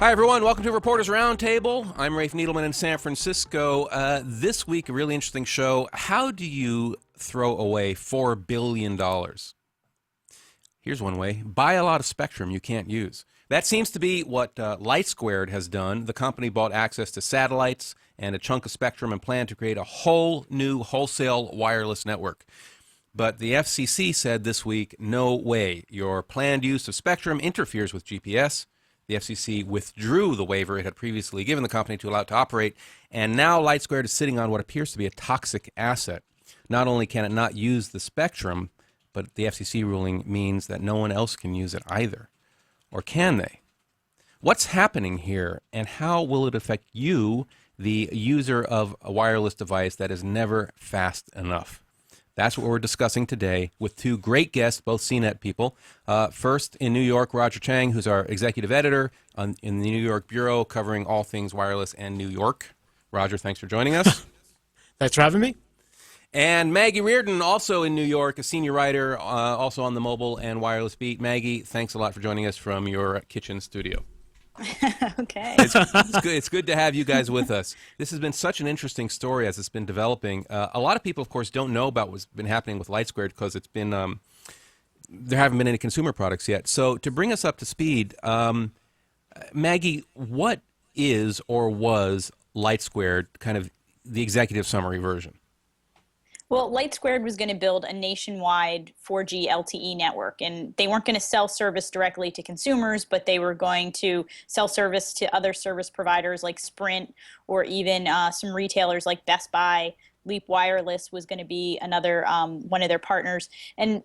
Hi, everyone. Welcome to Reporters Roundtable. I'm Rafe Needleman in San Francisco. This week, a really interesting show. How do you throw away $4 billion? Here's one way. Buy a lot of spectrum you can't use. That seems to be what Lightsquared has done. The company bought access to satellites and a chunk of spectrum and planned to create a whole new wholesale wireless network. But the FCC said this week, no way. Your planned use of spectrum interferes with GPS. The FCC withdrew the waiver it had previously given the company to allow it to operate, and now Lightsquared is sitting on what appears to be a toxic asset. Not only can it not use the spectrum, but the FCC ruling means that no one else can use it either. Or can they? What's happening here, and how will it affect you, the user of a wireless device that is never fast enough? That's what we're discussing today with two great guests, both CNET people. First, in New York, Roger Chang, who's our executive editor in the New York Bureau, covering all things wireless and New York. Roger, thanks for joining us. Thanks for having me. And Maggie Reardon, also in New York, a senior writer, also on the mobile and wireless beat. Maggie, thanks a lot for joining us from your kitchen studio. Okay. It's good to have you guys with us. This has been such an interesting story as it's been developing. A lot of people, of course, don't know about what's been happening with Lightsquared because it's been there haven't been any consumer products yet. So to bring us up to speed, Maggie, what is or was Lightsquared, kind of the executive summary version? Well, Lightsquared was going to build a nationwide 4G LTE network, and they weren't going to sell service directly to consumers, but they were going to sell service to other service providers like Sprint, or even some retailers like Best Buy. Leap Wireless was going to be another one of their partners. And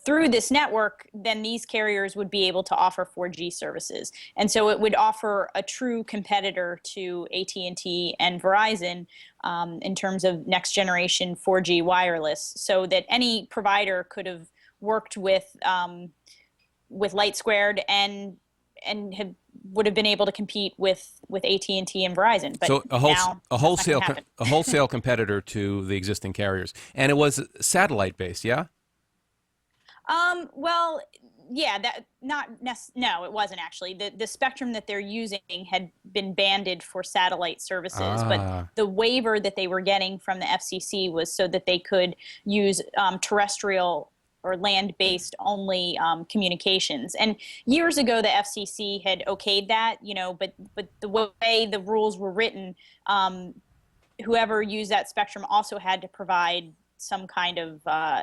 through this network, then these carriers would be able to offer 4G services. And so it would offer a true competitor to AT&T and Verizon in terms of next generation 4G wireless, so that any provider could have worked with Lightsquared and would have been able to compete with AT&T and Verizon. But so a wholesale competitor to the existing carriers. And it was satellite based, yeah? Well, yeah, no, it wasn't actually. The spectrum that they're using had been banded for satellite services, but the waiver that they were getting from the FCC was so that they could use terrestrial or land-based only communications. And years ago, the FCC had okayed that, but the way the rules were written, whoever used that spectrum also had to provide some kind of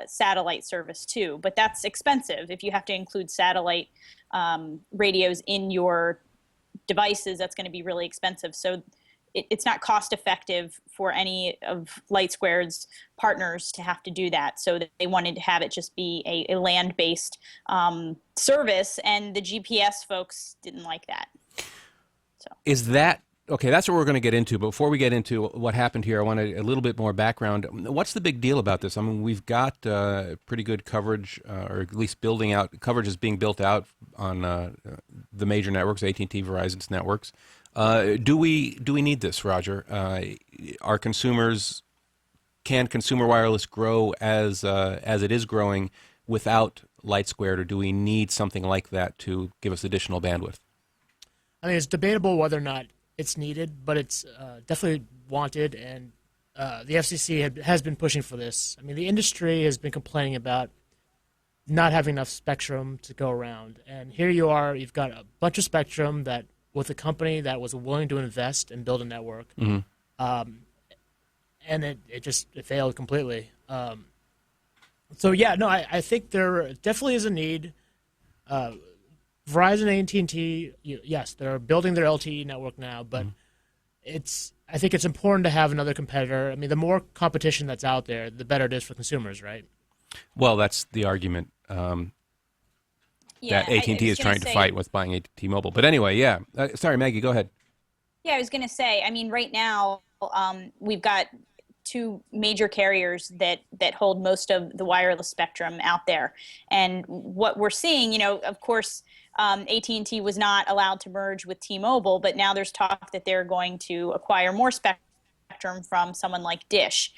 satellite service too, but that's expensive. If you have to include satellite radios in your devices, that's going to be really expensive. So it's not cost effective for any of Lightsquared's partners to have to do that. So they wanted to have it just be a land-based service, and the GPS folks didn't like that. So is that okay? That's what we're going to get into. But before we get into what happened here, I want a little bit more background. What's the big deal about this? I mean, we've got pretty good coverage, or at least building out. Coverage is being built out on the major networks, AT&T, Verizon's networks. Do we need this, Roger? Can consumer wireless grow as it is growing without Lightsquared, or do we need something like that to give us additional bandwidth? I mean, it's debatable whether or not it's needed, but it's definitely wanted, and the FCC has been pushing for this. I mean, the industry has been complaining about not having enough spectrum to go around, and here you are, you've got a bunch of spectrum that with a company that was willing to invest and build a network, and it failed completely. So yeah, no, I think there definitely is a need. Verizon and AT&T, yes, they're building their LTE network now, but I think it's important to have another competitor. I mean, the more competition that's out there, the better it is for consumers, right? Well, that's the argument that AT&T is trying to fight with buying AT&T Mobile. But anyway, yeah. Sorry, Maggie, go ahead. Yeah, I was going to say, I mean, right now we've got two major carriers that hold most of the wireless spectrum out there. And what we're seeing, of course, AT&T was not allowed to merge with T-Mobile, but now there's talk that they're going to acquire more spectrum from someone like Dish.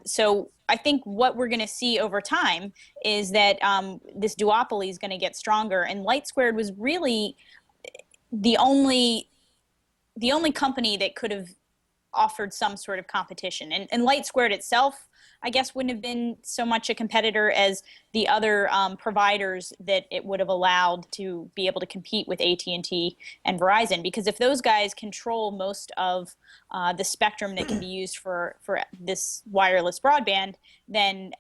So I think what we're going to see over time is that this duopoly is going to get stronger. And Lightsquared was really the only company that could have offered some sort of competition. And Lightsquared itself, I guess, wouldn't have been so much a competitor as the other providers that it would have allowed to be able to compete with AT&T and Verizon. Because if those guys control most of the spectrum that can be used for this wireless broadband, then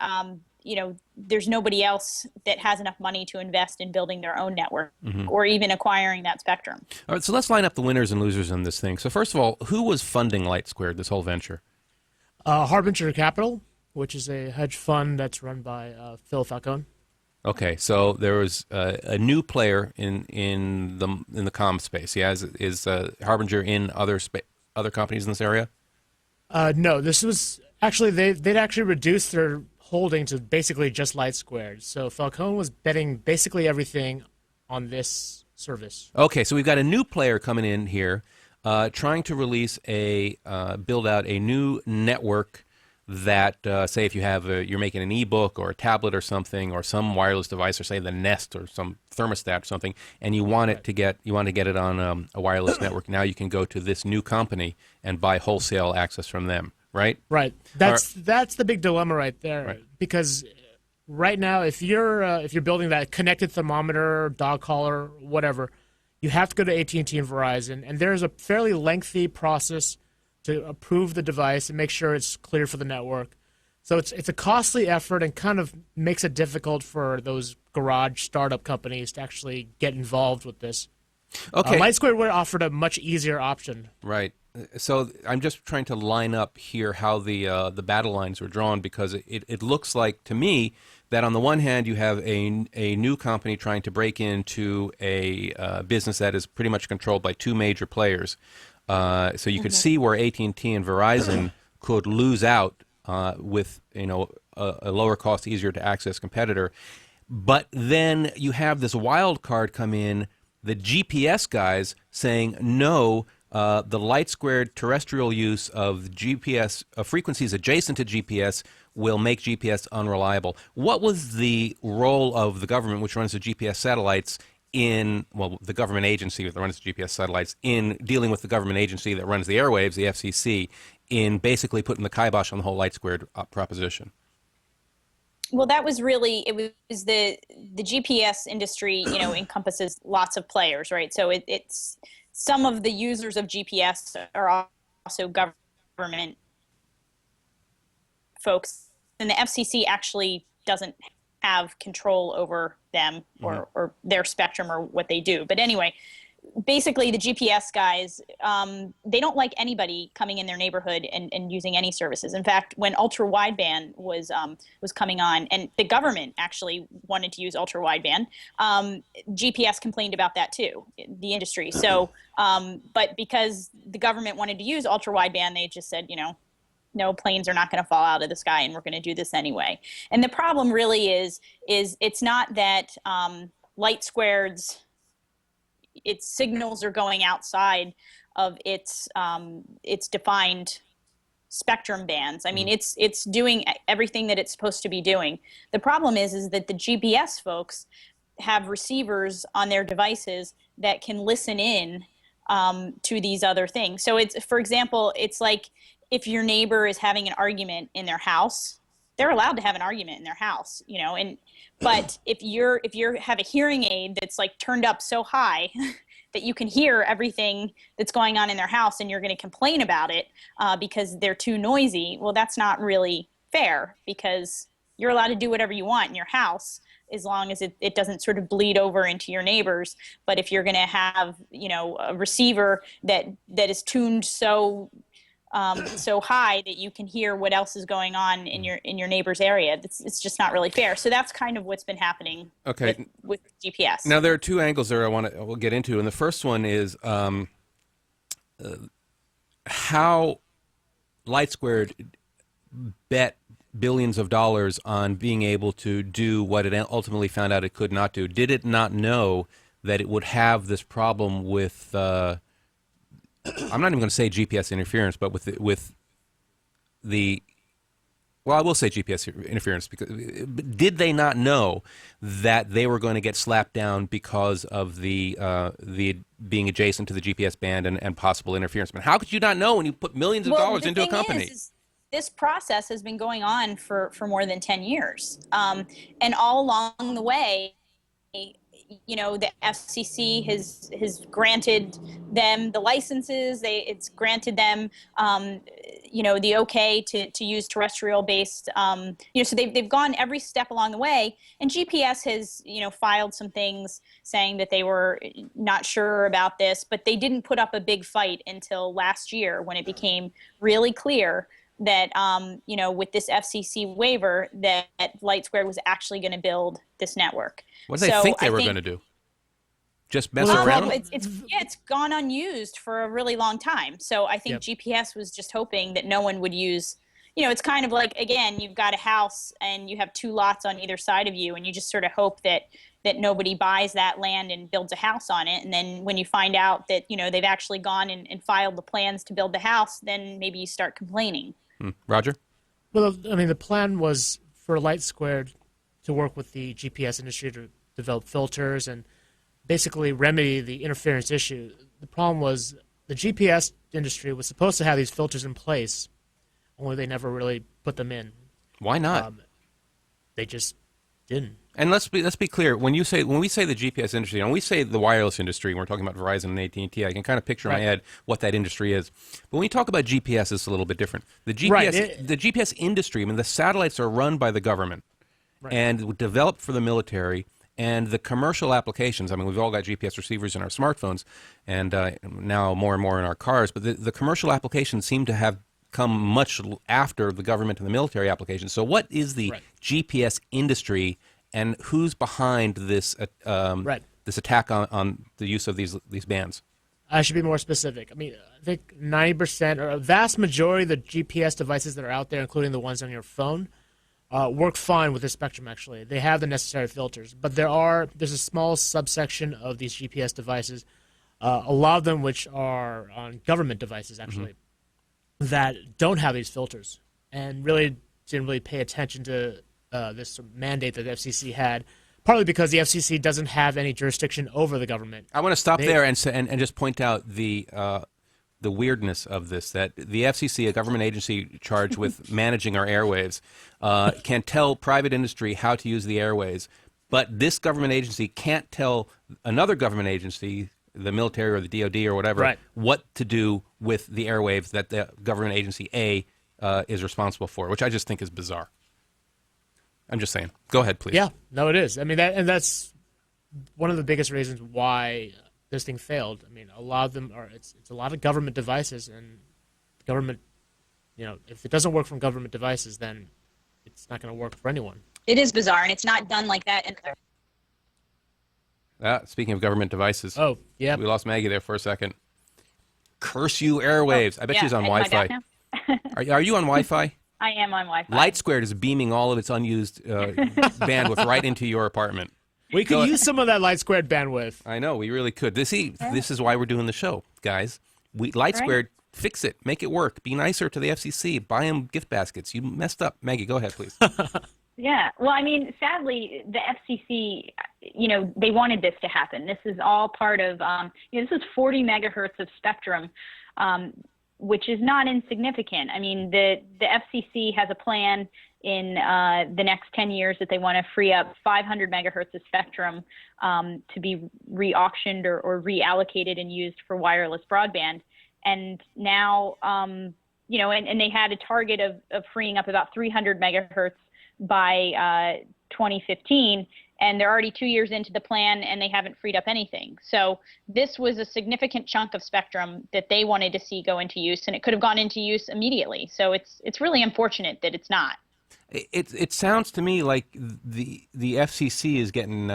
there's nobody else that has enough money to invest in building their own network or even acquiring that spectrum. All right, so let's line up the winners and losers in this thing. So first of all, who was funding Lightsquared, this whole venture? Harbinger Capital, which is a hedge fund that's run by Phil Falcone. Okay, so there was a new player in the comm space. Yeah, is Harbinger in other companies in this area? No, this was actually they'd actually reduced their holding to basically just Lightsquared. So Falcone was betting basically everything on this service. Okay, so we've got a new player coming in here, trying to release build out a new network that, say, if you have you're making an ebook or a tablet or something, or some wireless device, or say the Nest or some thermostat or something, and you want it to get it on a wireless network. Now you can go to this new company and buy wholesale access from them. Right. That's the big dilemma right there. Right. Because right now, if you're building that connected thermometer, dog collar, whatever, you have to go to AT&T and Verizon, and there's a fairly lengthy process to approve the device and make sure it's clear for the network. So it's a costly effort and kind of makes it difficult for those garage startup companies to actually get involved with this. Okay. Lightsquared would have offered a much easier option. Right. So I'm just trying to line up here how the battle lines were drawn, because it looks like to me that on the one hand you have a new company trying to break into a business that is pretty much controlled by two major players. So you could see where AT&T and Verizon could lose out with a lower cost, easier to access competitor. But then you have this wild card come in, the GPS guys saying no. The Lightsquared terrestrial use of GPS frequencies adjacent to GPS will make GPS unreliable. What was the role of the government, which runs the GPS satellites, the government agency that runs the GPS satellites, in dealing with the government agency that runs the airwaves, the FCC, in basically putting the kibosh on the whole Lightsquared proposition? Well, that was really, it was the GPS industry, encompasses lots of players, right? So it's some of the users of GPS are also government folks, and the FCC actually doesn't have control over them or their spectrum or what they do. But anyway, basically the GPS guys, they don't like anybody coming in their neighborhood and using any services. In fact, when ultra wideband was coming on, and the government actually wanted to use ultra wideband, GPS complained about that too, the industry. So, but because the government wanted to use ultra wideband, they just said, no, planes are not going to fall out of the sky, and we're going to do this anyway. And the problem really is it's not that Lightsquared's its signals are going outside of its defined spectrum bands. I mean, it's doing everything that it's supposed to be doing. The problem is that the GPS folks have receivers on their devices that can listen in to these other things. So it's, for example, it's like if your neighbor is having an argument in their house, they're allowed to have an argument in their house, but if you have a hearing aid that's like turned up so high that you can hear everything that's going on in their house, and you're going to complain about it because they're too noisy, well, that's not really fair, because you're allowed to do whatever you want in your house as long as it doesn't sort of bleed over into your neighbors. But if you're going to have, a receiver that is tuned so high that you can hear what else is going on in your neighbor's area, it's just not really fair. So that's kind of what's been happening with GPS. Now, there are two angles there we'll get into, and the first one is how Lightsquared bet billions of dollars on being able to do what it ultimately found out it could not do. Did it not know that it would have this problem with I'm not even going to say GPS interference, but with the Well, I will say GPS interference because did they not know that they were going to get slapped down because of the being adjacent to the GPS band and possible interference? But how could you not know when you put millions of dollars into a company? Is, this process has been going on for more than 10 years. And all along the way, you know, the FCC has granted them the licenses. It's granted them, you know, the okay to use terrestrial-based, you know, so they've gone every step along the way. And GPS has, you know, filed some things saying that they were not sure about this, but they didn't put up a big fight until last year when it became really clear that, you know, with this FCC waiver, that Lightsquared was actually going to build this network. What did they think they were going to do? Just mess around? Well, it's gone unused for a really long time. So I think GPS was just hoping that no one would use, you know, it's kind of like, again, you've got a house and you have two lots on either side of you, and you just sort of hope that nobody buys that land and builds a house on it. And then when you find out that, you know, they've actually gone and filed the plans to build the house, then maybe you start complaining. Roger? Well, I mean, the plan was for Lightsquared to work with the GPS industry to develop filters and basically remedy the interference issue. The problem was the GPS industry was supposed to have these filters in place, only they never really put them in. Why not? They just didn't. And let's be clear. When we say the GPS industry, and we say the wireless industry, and we're talking about Verizon and AT&T, I can kind of picture in my head what that industry is. But when we talk about GPS, it's a little bit different. The GPS industry, I mean, the satellites are run by the government and developed for the military. And the commercial applications, I mean, we've all got GPS receivers in our smartphones, and now more and more in our cars. But the commercial applications seem to have come much after the government and the military applications. So what is the GPS industry? And who's behind this this attack on the use of these bands? I should be more specific. I mean, I think 90% or a vast majority of the GPS devices that are out there, including the ones on your phone, work fine with this spectrum, actually. They have the necessary filters. But there's a small subsection of these GPS devices, a lot of them which are on government devices, actually, that don't have these filters and really didn't really pay attention to this mandate that the FCC had, partly because the FCC doesn't have any jurisdiction over the government. I want to stop there and just point out the weirdness of this, that the FCC, a government agency charged with managing our airwaves, can tell private industry how to use the airways, but this government agency can't tell another government agency, the military or the DOD or whatever, what to do with the airwaves that the government agency A is responsible for, which I just think is bizarre. I'm just saying. Go ahead, please. Yeah, no, it is. I mean, that's one of the biggest reasons why this thing failed. I mean, a lot of them are. It's a lot of government devices, and government, you know, if it doesn't work from government devices, then it's not going to work for anyone. It is bizarre, and it's not done like that. Speaking of government devices. Oh, yeah. We lost Maggie there for a second. Curse you, airwaves. I bet she's on Wi-Fi. Are you on Wi-Fi? I am on Wi-Fi. Lightsquared is beaming all of its unused bandwidth right into your apartment. We could use some of that Lightsquared bandwidth. I know, we really could. This is why we're doing the show, guys. Lightsquared, fix it. Make it work. Be nicer to the FCC. Buy them gift baskets. You messed up. Maggie, go ahead, please. Yeah. Well, I mean, sadly, the FCC, you know, they wanted this to happen. This is all part of, you know, this is 40 megahertz of spectrum, which is not insignificant. I mean, the FCC has a plan in the next 10 years that they want to free up 500 megahertz of spectrum to be re-auctioned or reallocated and used for wireless broadband. And now, you know, and they had a target of freeing up about 300 megahertz by 2015. And they're already 2 years into the plan, and they haven't freed up anything. So this was a significant chunk of spectrum that they wanted to see go into use, and it could have gone into use immediately. So it's really unfortunate that it's not. It sounds to me like the FCC is getting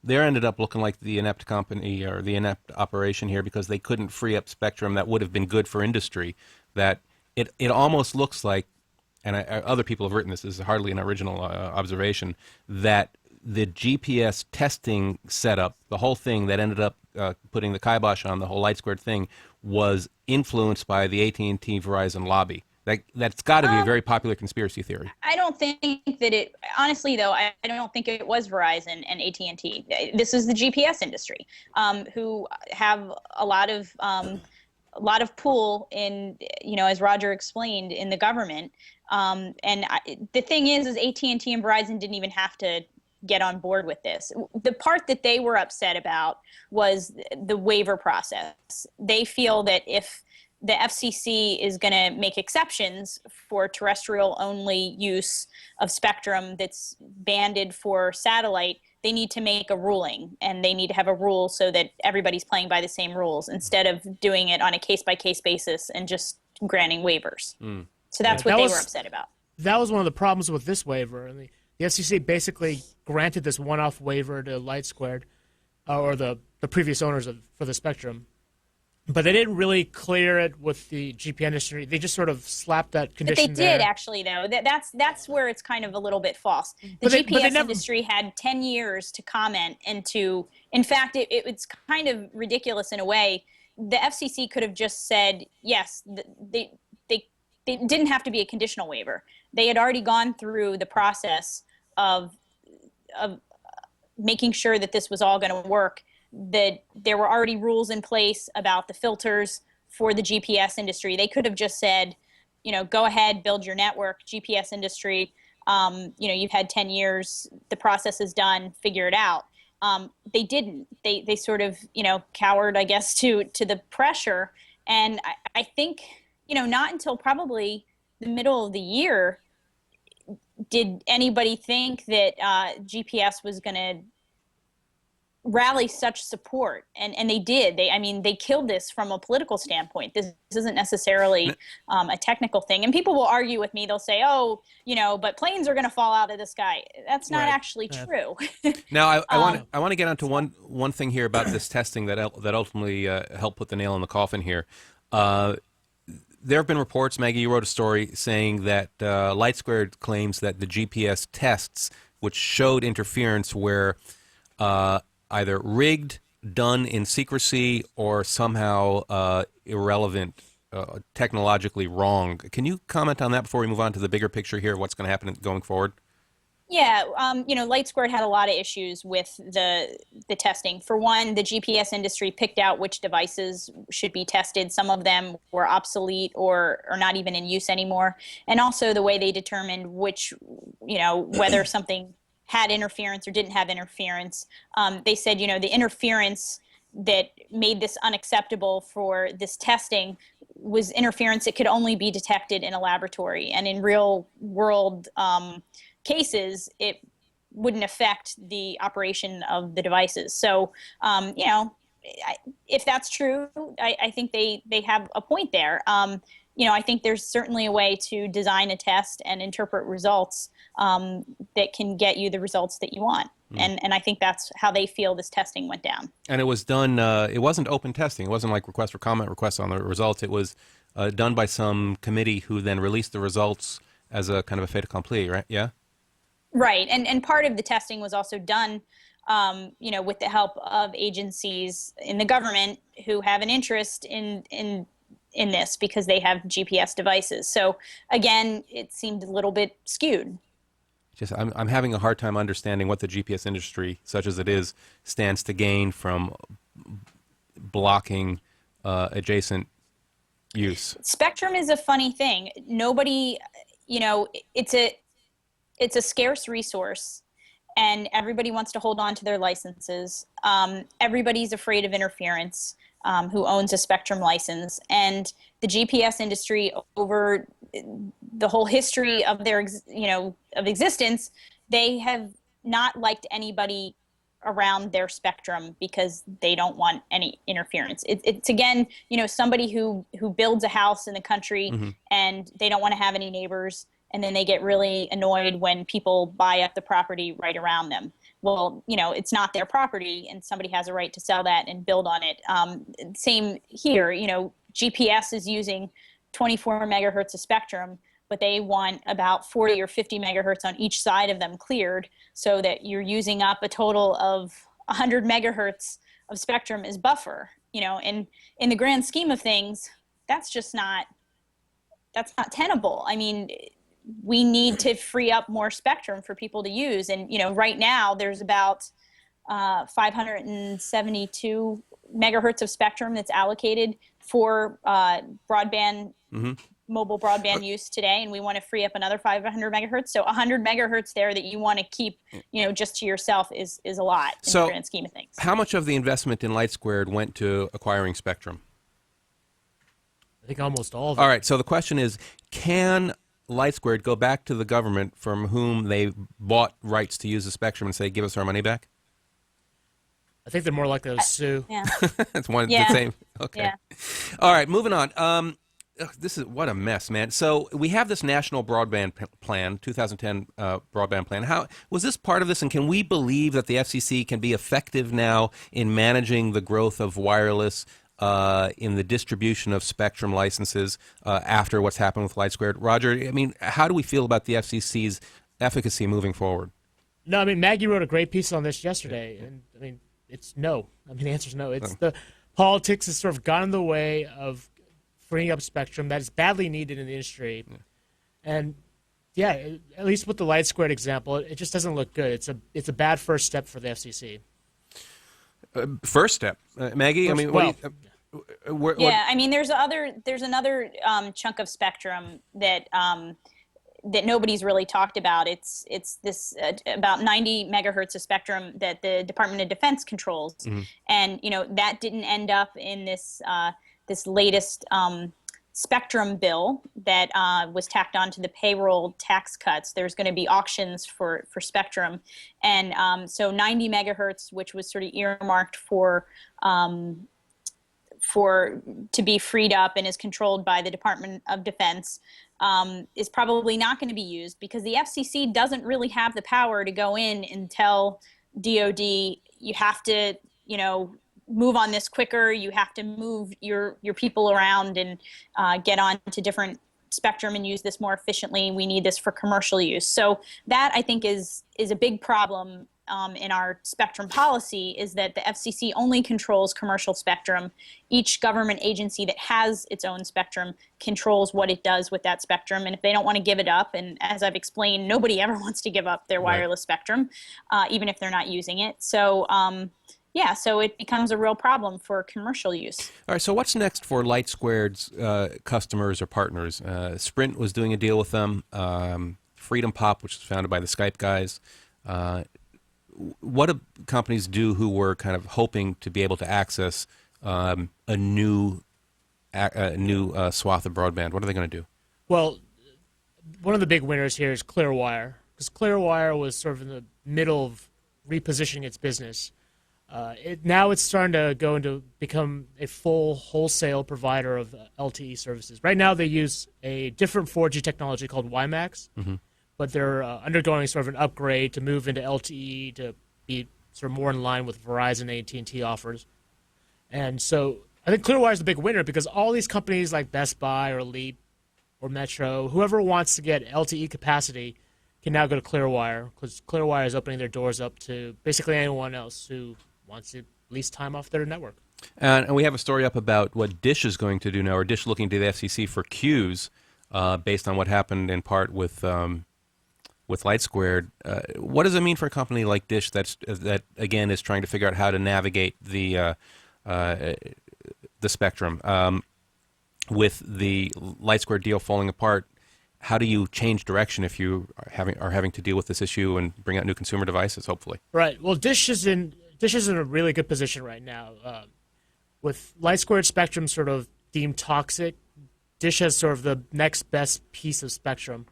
they ended up looking like the inept company or the inept operation here because they couldn't free up spectrum that would have been good for industry. That it almost looks like, and other people have written this is hardly an original observation, that the GPS testing setup, the whole thing that ended up putting the kibosh on the whole Lightsquared thing, was influenced by the AT&T Verizon lobby. That's got to be a very popular conspiracy theory. I don't think that it. Honestly, though, I don't think it was Verizon and AT&T. This is the GPS industry, who have a lot of pull in, as Roger explained, in the government. The thing is AT&T and Verizon didn't even have to get on board with this. The part that they were upset about was the waiver process. They feel that if the FCC is going to make exceptions for terrestrial-only use of spectrum that's banded for satellite, they need to make a ruling, and they need to have a rule so that everybody's playing by the same rules instead of doing it on a case-by-case basis and just granting waivers. So that's what they were upset about. That was one of the problems with this waiver. And the FCC basically granted this one-off waiver to Lightsquared, or the previous owners for the spectrum. But they didn't really clear it with the GP industry. They just sort of slapped that condition. But they did, actually, though. That's where it's kind of a little bit false. The GPS industry had 10 years to comment and to, in fact, it's kind of ridiculous in a way. The FCC could have just said, yes, they didn't have to be a conditional waiver. They had already gone through the process of making sure that this was all going to work, that there were already rules in place about the filters for the GPS industry. They could have just said, go ahead, build your network, GPS industry. You've had 10 years, the process is done, figure it out. They didn't. They sort of, cowered, I guess, to the pressure. And I think, not until probably the middle of the year did anybody think that GPS was going to rally such support, and they did. They killed this from a political standpoint. This isn't necessarily a technical thing. And people will argue with me. They'll say, but planes are going to fall out of the sky. That's not actually true. Now, I want to get onto one thing here about this testing that ultimately helped put the nail in the coffin here. There have been reports, Maggie, you wrote a story saying that Lightsquared claims that the GPS tests, which showed interference, were either rigged, done in secrecy, or somehow irrelevant, technologically wrong. Can you comment on that before we move on to the bigger picture here of what's going to happen going forward? Yeah, Lightsquared had a lot of issues with the testing. For one, the GPS industry picked out which devices should be tested. Some of them were obsolete or not even in use anymore. And also the way they determined which, whether something had interference or didn't have interference. They said, the interference that made this unacceptable for this testing was interference that could only be detected in a laboratory. And in real world cases, it wouldn't affect the operation of the devices. So, if that's true, I think they have a point there. I think there's certainly a way to design a test and interpret results that can get you the results that you want. And I think that's how they feel this testing went down. And it was done, it wasn't open testing. It wasn't like request for comment, requests on the results. It was done by some committee who then released the results as a kind of a fait accompli, right? Yeah? Right. And part of the testing was also done, with the help of agencies in the government who have an interest in this because they have GPS devices. So again, it seemed a little bit skewed. I'm having a hard time understanding what the GPS industry, such as it is, stands to gain from blocking adjacent use. Spectrum is a funny thing. Nobody, it's a scarce resource, and everybody wants to hold on to their licenses. Everybody's afraid of interference. Who owns a spectrum license, and the GPS industry over the whole history of their of existence, they have not liked anybody around their spectrum because they don't want any interference. It's again, somebody who builds a house in the country and they don't want to have any neighbors, and then they get really annoyed when people buy up the property right around them. Well, it's not their property, and somebody has a right to sell that and build on it. Same here, GPS is using 24 megahertz of spectrum, but they want about 40 or 50 megahertz on each side of them cleared, so that you're using up a total of 100 megahertz of spectrum as buffer. And in the grand scheme of things, that's tenable. I mean, we need to free up more spectrum for people to use. And, right now there's about 572 megahertz of spectrum that's allocated for broadband, mobile broadband use today. And we want to free up another 500 megahertz. So 100 megahertz there that you want to keep, just to yourself is a lot in the grand scheme of things. How much of the investment in Lightsquared went to acquiring spectrum? I think almost all of it. All right. So the question is, can Lightsquared go back to the government from whom they bought rights to use the spectrum and say, give us our money back? I think they're more likely to sue. Yeah. It's the same. Okay. Yeah. All right, moving on. This is what a mess, man. So we have this national broadband plan, 2010 broadband plan. How was this part of this? And can we believe that the FCC can be effective now in managing the growth of wireless in the distribution of spectrum licenses after what's happened with Lightsquared? Roger, I mean, how do we feel about the FCC's efficacy moving forward? No, I mean, Maggie wrote a great piece on this yesterday, and I mean, it's no. I mean, the answer is no. It's the politics has sort of gone in the way of freeing up spectrum that is badly needed in the industry. Yeah. And yeah, at least with the Lightsquared example, it just doesn't look good. It's a bad first step for the FCC. First step, Maggie. I mean, I mean, there's another chunk of spectrum that that nobody's really talked about. It's this about 90 megahertz of spectrum that the Department of Defense controls, and that didn't end up in this this latest spectrum bill that was tacked onto the payroll tax cuts. There's going to be auctions for spectrum, and so 90 megahertz, which was sort of earmarked for to be freed up and is controlled by the Department of Defense, is probably not going to be used because the FCC doesn't really have the power to go in and tell DoD, you have to, move on this quicker. You have to move your people around and get on to different spectrum and use this more efficiently. We need this for commercial use. So that, I think, is a big problem in our spectrum policy, is that the FCC only controls commercial spectrum. Each government agency that has its own spectrum controls what it does with that spectrum. And if they don't want to give it up, and as I've explained, nobody ever wants to give up their wireless spectrum, even if they're not using it. So, so it becomes a real problem for commercial use. All right, so what's next for Lightsquared's customers or partners? Sprint was doing a deal with them. Freedom Pop, which was founded by the Skype guys. What do companies do who were kind of hoping to be able to access a new swath of broadband? What are they going to do? Well, one of the big winners here is Clearwire, because Clearwire was sort of in the middle of repositioning its business. Now it's starting to go into become a full wholesale provider of LTE services. Right now they use a different 4G technology called WiMAX, but they're undergoing sort of an upgrade to move into LTE to be sort of more in line with Verizon and AT&T offers. And so I think Clearwire is the big winner because all these companies like Best Buy or Leap or Metro, whoever wants to get LTE capacity can now go to Clearwire, because Clearwire is opening their doors up to basically anyone else who wants to lease time off their network. And we have a story up about what Dish is going to do now, or Dish looking to the FCC for queues based on what happened in part with Lightsquared. What does it mean for a company like Dish that again is trying to figure out how to navigate the spectrum with the Lightsquared deal falling apart? How do you change direction if you are having to deal with this issue and bring out new consumer devices? Hopefully, right. Well, Dish is in a really good position right now. With Lightsquared spectrum sort of deemed toxic, Dish has sort of the next best piece of spectrum.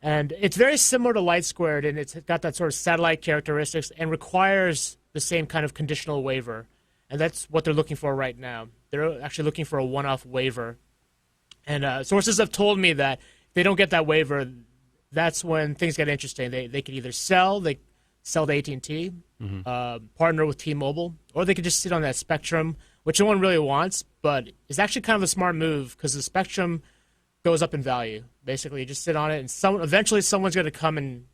And it's very similar to Lightsquared, and it's got that sort of satellite characteristics and requires the same kind of conditional waiver. And that's what they're looking for right now. They're actually looking for a one-off waiver. And sources have told me that if they don't get that waiver, that's when things get interesting. They could either sell to AT&T, partner with T-Mobile, or they could just sit on that spectrum, which no one really wants, but it's actually kind of a smart move because the spectrum goes up in value. Basically, you just sit on it, and eventually someone's going to come and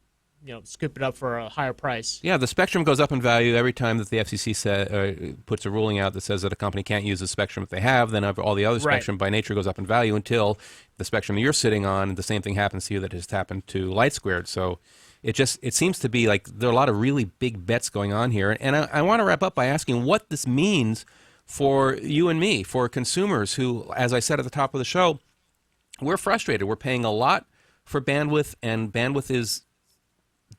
scoop it up for a higher price. Yeah, the spectrum goes up in value every time that the FCC puts a ruling out that says that a company can't use the spectrum if they have. Then all the other spectrum by nature goes up in value until the spectrum that you're sitting on, the same thing happens to you that has happened to Lightsquared. So it seems to be like there are a lot of really big bets going on here. And I want to wrap up by asking what this means for you and me, for consumers who, as I said at the top of the show, we're frustrated. We're paying a lot for bandwidth, and bandwidth is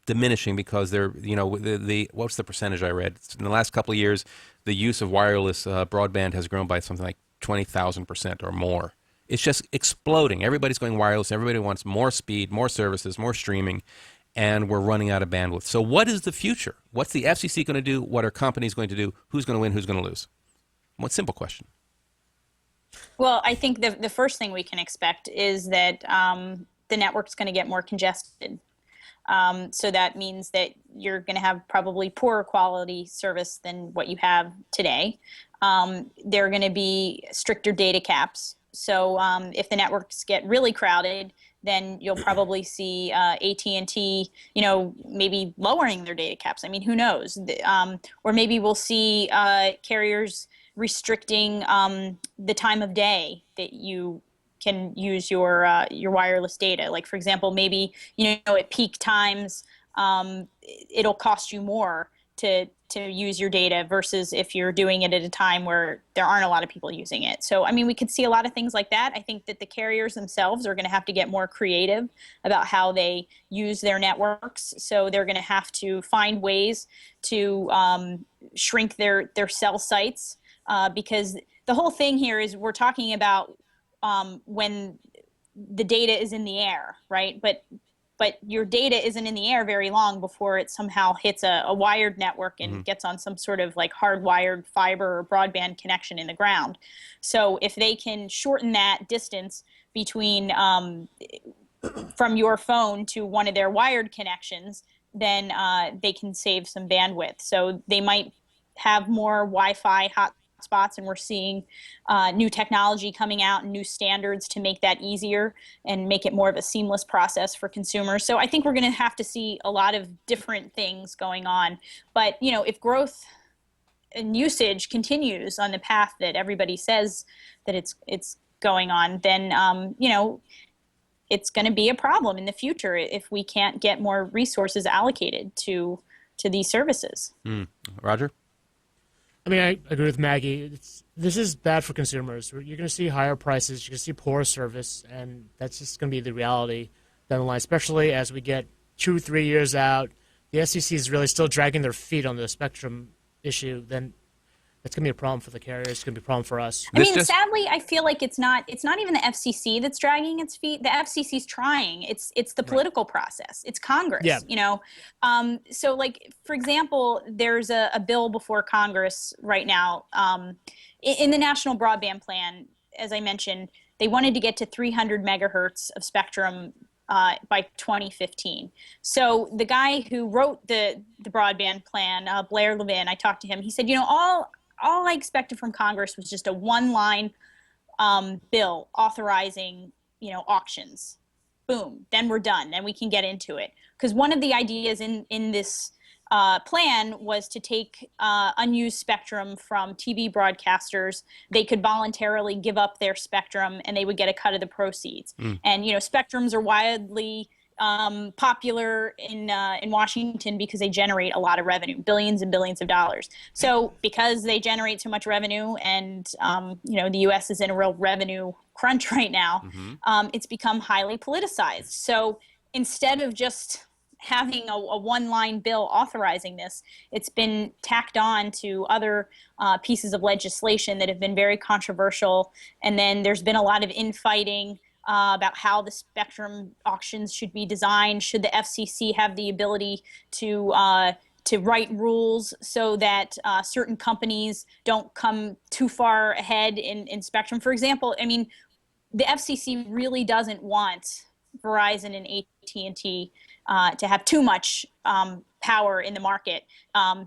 diminishing because what's the percentage I read? In the last couple of years, the use of wireless broadband has grown by something like 20,000% or more. It's just exploding. Everybody's going wireless. Everybody wants more speed, more services, more streaming, and we're running out of bandwidth. So what is the future? What's the FCC going to do? What are companies going to do? Who's going to win? Who's going to lose? One simple question. Well, I think the first thing we can expect is that the network's going to get more congested. So that means that you're going to have probably poorer quality service than what you have today. There are going to be stricter data caps. So if the networks get really crowded, then you'll probably see AT&T, maybe lowering their data caps. I mean, who knows? Or maybe we'll see carriers restricting the time of day that you can use your wireless data. Like, for example, maybe at peak times it'll cost you more to use your data versus if you're doing it at a time where there aren't a lot of people using it. So, I mean, we could see a lot of things like that. I think that the carriers themselves are going to have to get more creative about how they use their networks. So they're going to have to find ways to shrink their cell sites because the whole thing here is we're talking about when the data is in the air, right? But your data isn't in the air very long before it somehow hits a wired network and gets on some sort of like hardwired fiber or broadband connection in the ground. So if they can shorten that distance between from your phone to one of their wired connections, then they can save some bandwidth. So they might have more Wi-Fi hotspots, and we're seeing new technology coming out and new standards to make that easier and make it more of a seamless process for consumers. So I think we're going to have to see a lot of different things going on. But, if growth and usage continues on the path that everybody says that it's going on, then, it's going to be a problem in the future if we can't get more resources allocated to these services. Roger? I mean, I agree with Maggie. This is bad for consumers. You're going to see higher prices. You're going to see poor service, and that's just going to be the reality down the line, especially as we get 2-3 years out. The FCC is really still dragging their feet on the spectrum issue. Then that's going to be a problem for the carriers. It's going to be a problem for us. I mean, sadly, I feel like it's not even the FCC that's dragging its feet. The FCC's trying. It's the political process. It's Congress. Yeah. So, like, for example, there's a bill before Congress right now in the National Broadband Plan. As I mentioned, they wanted to get to 300 megahertz of spectrum by 2015. So the guy who wrote the broadband plan, Blair Levin, I talked to him. He said, all I expected from Congress was just a one-line bill authorizing, auctions. Boom. Then we're done. Then we can get into it. Because one of the ideas in this plan was to take unused spectrum from TV broadcasters. They could voluntarily give up their spectrum, and they would get a cut of the proceeds. And spectrums are widely popular in Washington because they generate a lot of revenue, billions and billions of dollars. So because they generate so much revenue, and the U.S. is in a real revenue crunch right now, it's become highly politicized. So instead of just having a one-line bill authorizing this, it's been tacked on to other pieces of legislation that have been very controversial. And then there's been a lot of infighting about how the spectrum auctions should be designed. Should the FCC have the ability to write rules so that certain companies don't come too far ahead in spectrum? For example, I mean, the FCC really doesn't want Verizon and AT&T to have too much power in the market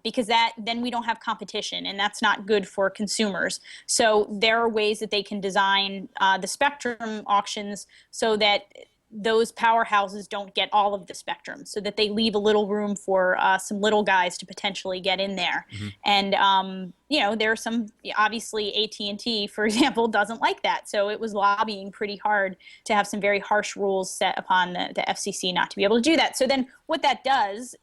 because then we don't have competition, and that's not good for consumers. So there are ways that they can design the spectrum auctions so that those powerhouses don't get all of the spectrum, so that they leave a little room for some little guys to potentially get in there. And there are some, obviously AT&T, for example, doesn't like that, so it was lobbying pretty hard to have some very harsh rules set upon the FCC not to be able to do that. So then what that does,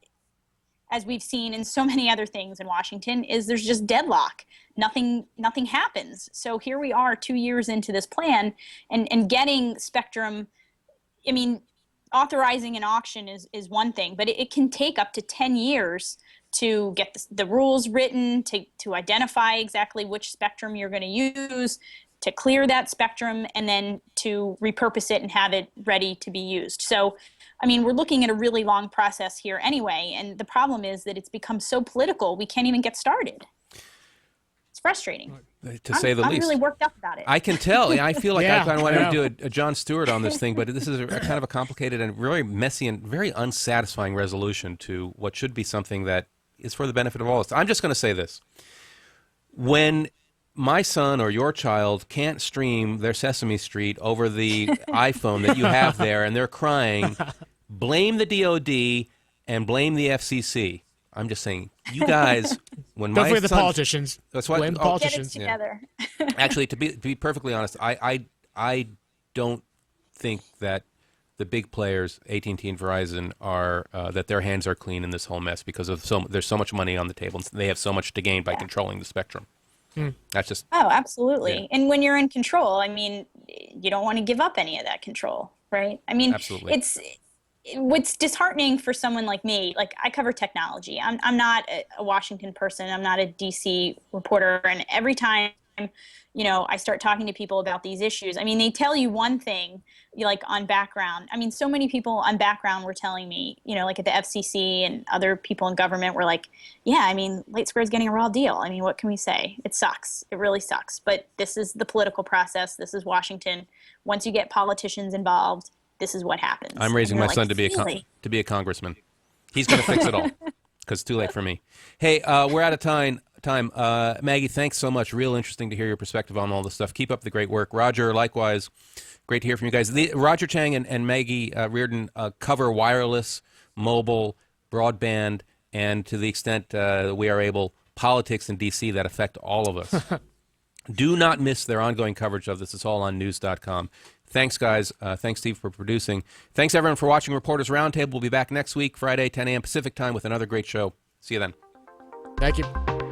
as we've seen in so many other things in Washington, is there's just deadlock. Nothing happens. So here we are 2 years into this plan, and getting spectrum. I mean, authorizing an auction is one thing, but it can take up to 10 years to get the rules written, to identify exactly which spectrum you're going to use, to clear that spectrum, and then to repurpose it and have it ready to be used. So, I mean, we're looking at a really long process here anyway, and the problem is that it's become so political, we can't even get started. It's frustrating. To say the least. I'm really worked up about it. I can tell. I feel like Yeah, I kind of want to do a Jon Stewart on this thing, but this is a kind of a complicated and very messy and very unsatisfying resolution to what should be something that is for the benefit of all of us. I'm just going to say this. When my son or your child can't stream their Sesame Street over the iPhone that you have there and they're crying, blame the DOD and blame the FCC. I'm just saying, you guys, when Don't my forget the son, politicians. that's what Blame the Get it politicians. together. Actually, to be perfectly honest, I don't think that the big players, AT&T and Verizon, are that their hands are clean in this whole mess because of there's so much money on the table and they have so much to gain by controlling the spectrum. That's just Absolutely. Yeah. And when you're in control, I mean, you don't want to give up any of that control, right? I mean, Absolutely. What's disheartening for someone like me, like I cover technology. I'm not a Washington person. I'm not a DC reporter. And every time, I start talking to people about these issues, I mean, they tell you one thing, like on background. I mean, so many people on background were telling me, like at the FCC and other people in government were like, yeah, I mean, Lightsquared's getting a raw deal. I mean, what can we say? It sucks. It really sucks. But this is the political process. This is Washington. Once you get politicians involved, this is what happens. I'm raising my son to be really? a congressman. He's going to fix it all because it's too late for me. Hey, we're out of time. Maggie, thanks so much. Real interesting to hear your perspective on all this stuff. Keep up the great work. Roger, likewise, great to hear from you guys. Roger Chang and Maggie Reardon cover wireless, mobile, broadband, and to the extent we are able, politics in D.C. that affect all of us. Do not miss their ongoing coverage of this. It's all on news.com. Thanks, guys. Thanks, Steve, for producing. Thanks, everyone, for watching Reporters Roundtable. We'll be back next week, Friday, 10 a.m. Pacific time, with another great show. See you then. Thank you.